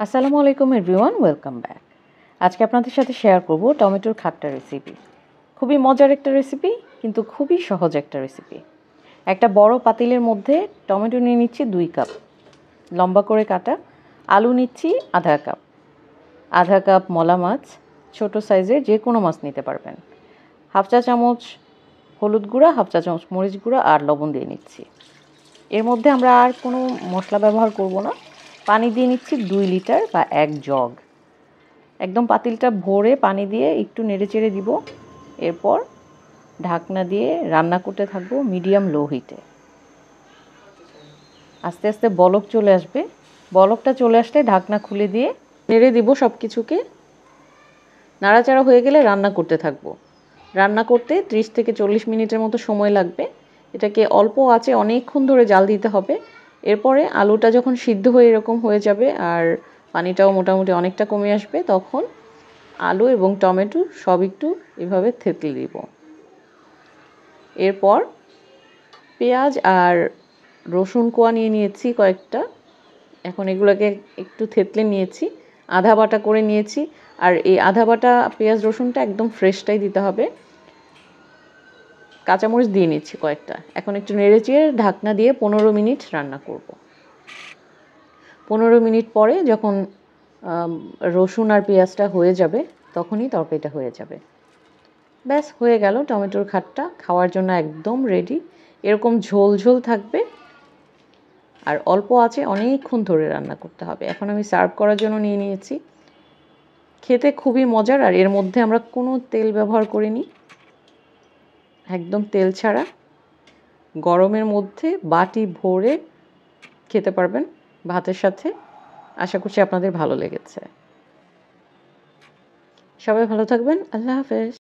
আসসালামু আলাইকুম everyone, welcome back. আজকে আপনাদের সাথে শেয়ার করব টমেটোর খাট্টা রেসিপি। খুবই মজার একটা রেসিপি, কিন্তু খুবই সহজ একটা রেসিপি। একটা বড় পাতিলের মধ্যে টমেটো নিয়ে নিচ্ছি 2 কাপ, লম্বা করে কাটা। আলু নিচ্ছি আধা কাপ মলা মাছ, ছোট সাইজের যে কোনো মাছ নিতে পারবেন। হাফ চা চামচ হলুদ গুঁড়া, হাফ চা চামচ মরিচ গুঁড়া আর লবণ দিয়ে নিচ্ছি। এর মধ্যে আমরা আর কোনো মশলা ব্যবহার করব না। পানি দিয়ে নিচ্ছি 2 লিটার বা 1 জগ। একদম পাতিলটা ভরে পানি দিয়ে একটু নেড়েচেড়ে দিব। এরপর ঢাকনা দিয়ে রান্না করতে থাকবো মিডিয়াম লো হিটে। আস্তে আস্তে বলক চলে আসবে। বলকটা চলে আসলে ঢাকনা খুলে দিয়ে নেড়ে দিব সব কিছুকে। নাড়াচাড়া হয়ে গেলে রান্না করতে থাকবো। রান্না করতে 30 থেকে 40 মিনিটের মতো সময় লাগবে। এটাকে অল্প আঁচে অনেকক্ষণ ধরে জাল দিতে হবে। এরপরে আলুটা যখন সিদ্ধ হয়ে এরকম হয়ে যাবে আর পানিটাও মোটামুটি অনেকটা কমে আসবে, তখন আলু এবং টমেটো সব একটু এভাবে থেতলে দিব। এরপর পেঁয়াজ আর রসুন কোয়া নিয়ে নিয়েছি কয়েকটা। এখন এগুলোকে একটু থেতলে নিয়েছি, আধা বাটা করে নিয়েছি। আর এই আধা বাটা পেঁয়াজ রসুনটা একদম ফ্রেশটাই দিতে হবে। কাঁচামরিচ দিয়ে নিচ্ছি কয়েকটা। এখন একটু নেড়েচেড়ে ঢাকনা দিয়ে 15 মিনিট রান্না করব। 15 মিনিট পরে যখন রসুন আর পেঁয়াজটা হয়ে যাবে, তখনই তরকারিটা হয়ে যাবে। ব্যাস, হয়ে গেল টমেটোর খাট্টা। খাওয়ার জন্য একদম রেডি। এরকম ঝোল ঝোল থাকবে আর অল্প আঁচে অনেকক্ষণ ধরে রান্না করতে হবে। এখন আমি সার্ভ করার জন্য নিয়ে নিয়েছি। খেতে খুবই মজার, আর এর মধ্যে আমরা কোনো তেল ব্যবহার করিনি, একদম তেল ছাড়া। গরমের মধ্যে বাটি ভরে খেতে পারবেন ভাতের সাথে। আশা করছি আপনাদের ভালো লেগেছে। সবাই ভালো থাকবেন। আল্লাহ হাফেজ।